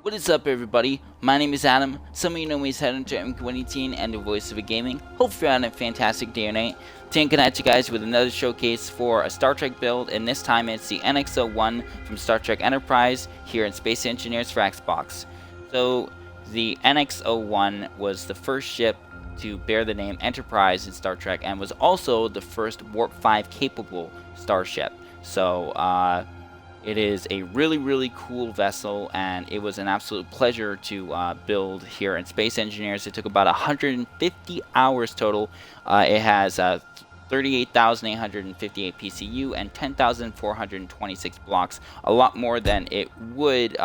What is up, everybody? My name is Adam. Some of you know me as Headhunter M18 and the voice of a gaming. Hopefully you're having a fantastic day or night. Today I'm coming at you guys with another showcase for a Star Trek build, and this time it's the NX-01 from Star Trek Enterprise here in Space Engineers for Xbox. So the NX-01 was the first ship to bear the name Enterprise in Star Trek and was also the first Warp 5 capable starship. So it is a really cool vessel, and it was an absolute pleasure to build here in Space Engineers. It took about 150 hours total. It has 38,858 PCU and 10,426 blocks, a lot more than it would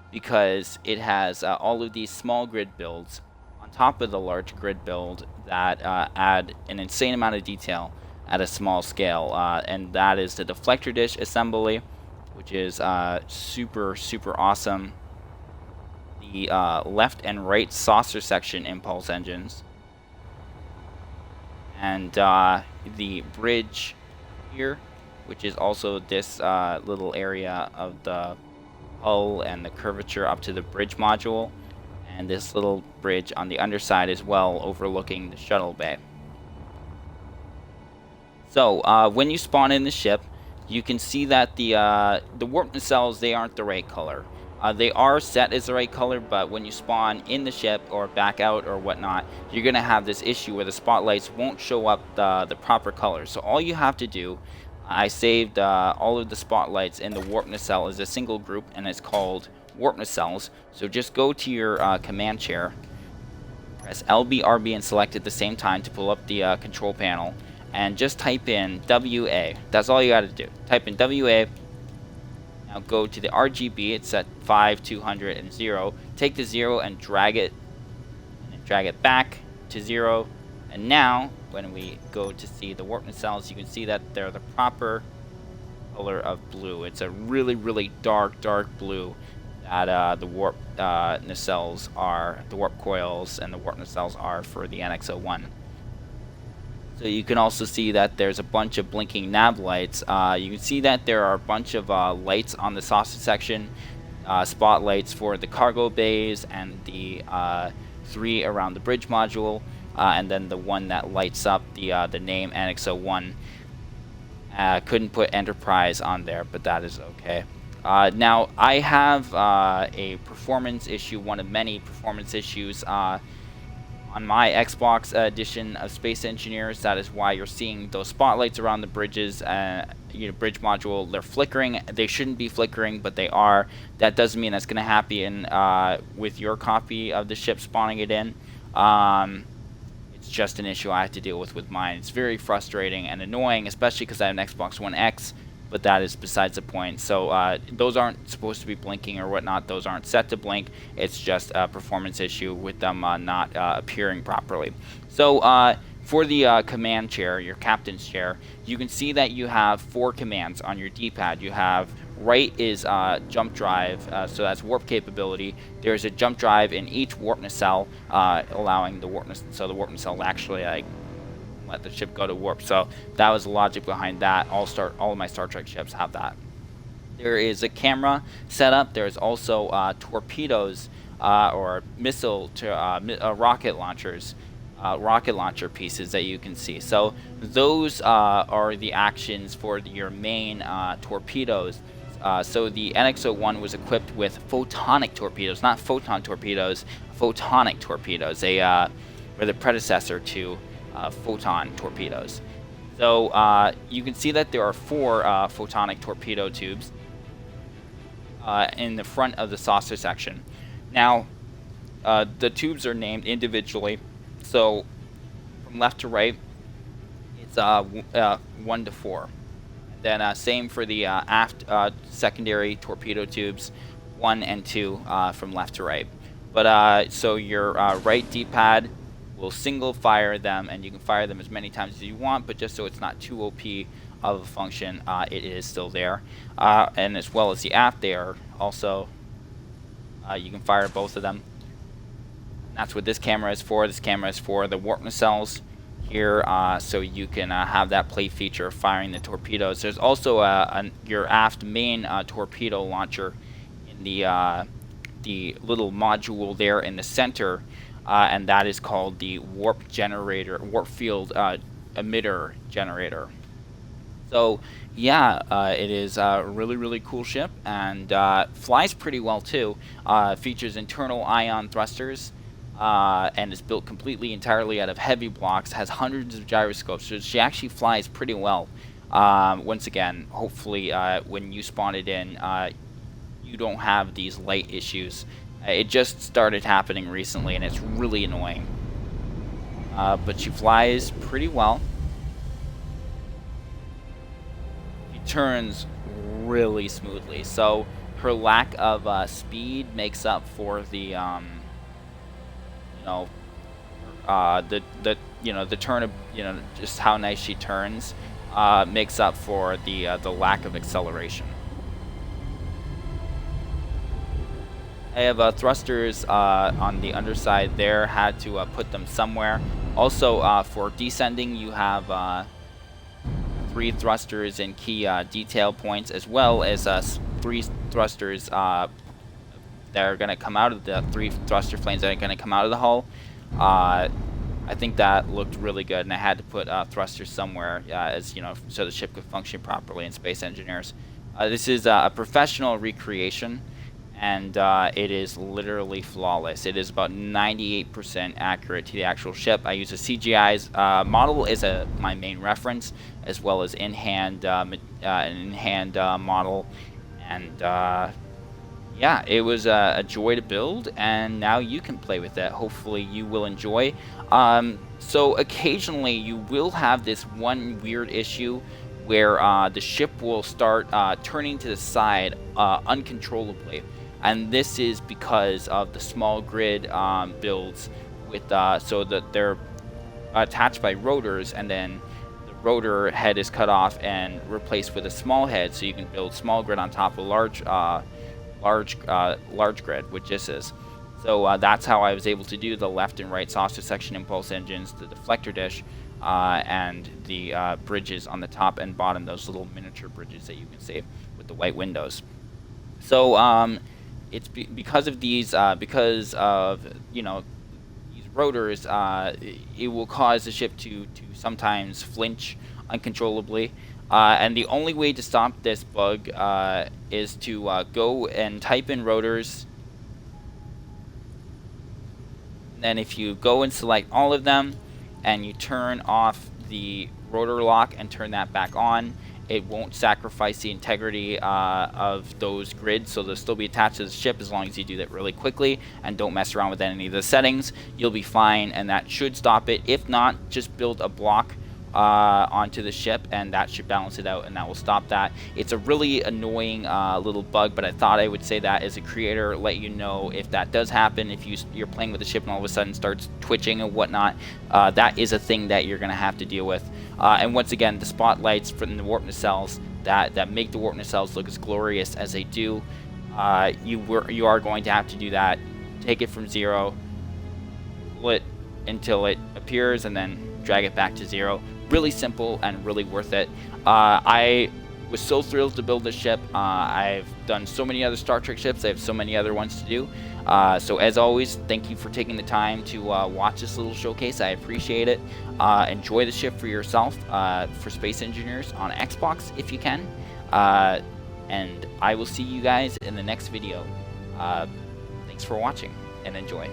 because it has all of these small grid builds on top of the large grid build that add an insane amount of detail at a small scale, and that is the deflector dish assembly, which is super awesome. The left and right saucer section impulse engines, and the bridge here, which is also this little area of the hull and the curvature up to the bridge module, and this little bridge on the underside as well, overlooking the shuttle bay. So when you spawn in the ship, you can see that the warp nacelles, they aren't the right color. They are set as the right color, but when you spawn in the ship or back out or whatnot, you're going to have this issue where the spotlights won't show up the proper color. So all you have to do, I saved all of the spotlights in the warp nacelle as a single group, and it's called warp nacelles. So just go to your command chair, press LB, RB, and select at the same time to pull up the control panel, and just type in WA. That's all you got to do. Type in WA. Now go to the RGB. It's at 5, 200, and 0. Take the 0 and drag it, and then drag it back to 0. And now, when we go to see the warp nacelles, you can see that they're the proper color of blue. It's a really dark blue that the warp nacelles are, the warp coils and the warp nacelles are for the NX-01. So you can also see that there's a bunch of blinking nav lights. You can see that there are a bunch of lights on the saucer section, spotlights for the cargo bays, and the 3 around the bridge module, and then the one that lights up the name NX-01. Couldn't put Enterprise on there, but that is okay. Now I have a performance issue, one of many performance issues on my Xbox edition of Space Engineers. That is why you're seeing those spotlights around the bridges, bridge module. They're flickering. They shouldn't be flickering, but they are. That doesn't mean that's going to happen with your copy of the ship spawning it in. It's just an issue I have to deal with mine. It's very frustrating and annoying, especially because I have an Xbox One X. But that is besides the point. So those aren't supposed to be blinking or whatnot. Those aren't set to blink. It's just a performance issue with them not appearing properly. So for the command chair, your captain's chair, you can see that you have 4 commands on your D-pad. You have right is jump drive, so that's warp capability. There's a jump drive in each warp nacelle, allowing the warp nacelle to actually let the ship go to warp. So that was the logic behind that. All of my Star Trek ships have that. There is a camera setup. There's also torpedoes or missile to rocket launchers, rocket launcher pieces that you can see. So those are the actions for your main torpedoes. So the NX-01 was equipped with photonic torpedoes, not photon torpedoes, photonic torpedoes. They were the predecessor to photon torpedoes. So you can see that there are 4 photonic torpedo tubes in the front of the saucer section. Now the tubes are named individually, so from left to right it's 1 to 4. And then same for the aft secondary torpedo tubes, 1 and 2 from left to right. But so your right D-pad will single fire them, and you can fire them as many times as you want, but just so it's not too OP of a function, it is still there. And as well as the aft, they are also, you can fire both of them. And that's what this camera is for. This camera is for the warp nacelles here, so you can have that play feature of firing the torpedoes. There's also your aft main torpedo launcher in the the little module there in the center, and that is called the warp field emitter generator. So yeah, it is a really cool ship, and flies pretty well too. Features internal ion thrusters, and is built completely entirely out of heavy blocks. Has hundreds of gyroscopes, so she actually flies pretty well. Once again, hopefully when you spawn it in, you don't have these light issues. It just started happening recently, and it's really annoying. But she flies pretty well. Turns really smoothly, so her lack of speed makes up for the the turn of, just how nice she turns, makes up for the lack of acceleration. I have thrusters on the underside there. Had to put them somewhere. Also, for descending, you have 3 thrusters in key detail points, as well as 3 thrusters that are going to come out of the 3 thruster flames that are going to come out of the hull. I think that looked really good, and I had to put thrusters somewhere, as so the ship could function properly in Space Engineers. This is a professional recreation, and it is literally flawless. It is about 98% accurate to the actual ship. I use a CGI's model as my main reference, as well as an in-hand model, and yeah, it was a joy to build, and now you can play with it. Hopefully you will enjoy. So occasionally you will have this one weird issue where the ship will start turning to the side uncontrollably. And this is because of the small grid builds, with so that they're attached by rotors, and then the rotor head is cut off and replaced with a small head, so you can build small grid on top of large grid, which this is. So that's how I was able to do the left and right saucer section impulse engines, the deflector dish, and the bridges on the top and bottom, those little miniature bridges that you can see with the white windows. So it's because of these, because of these rotors, it will cause the ship to sometimes flinch uncontrollably. And the only way to stop this bug is to go and type in rotors. And then if you go and select all of them, and you turn off the rotor lock and turn that back on, it won't sacrifice the integrity of those grids, so they'll still be attached to the ship as long as you do that really quickly and don't mess around with any of the settings. You'll be fine, and that should stop it. If not, just build a block onto the ship, and that should balance it out, and that will stop that. It's a really annoying little bug, but I thought I would say that as a creator, let you know if that does happen. If you're playing with the ship and all of a sudden starts twitching and whatnot, that is a thing that you're going to have to deal with. And once again, the spotlights from the warp nacelles that make the warp nacelles look as glorious as they do, you are going to have to do that. Take it from 0, pull it until it appears, and then drag it back to 0. Really simple and really worth it. I was so thrilled to build this ship. I've done so many other Star Trek ships. I have so many other ones to do. So as always, thank you for taking the time to watch this little showcase. I appreciate it. Enjoy the ship for yourself, for Space Engineers on Xbox if you can. And I will see you guys in the next video. Thanks for watching, and enjoy.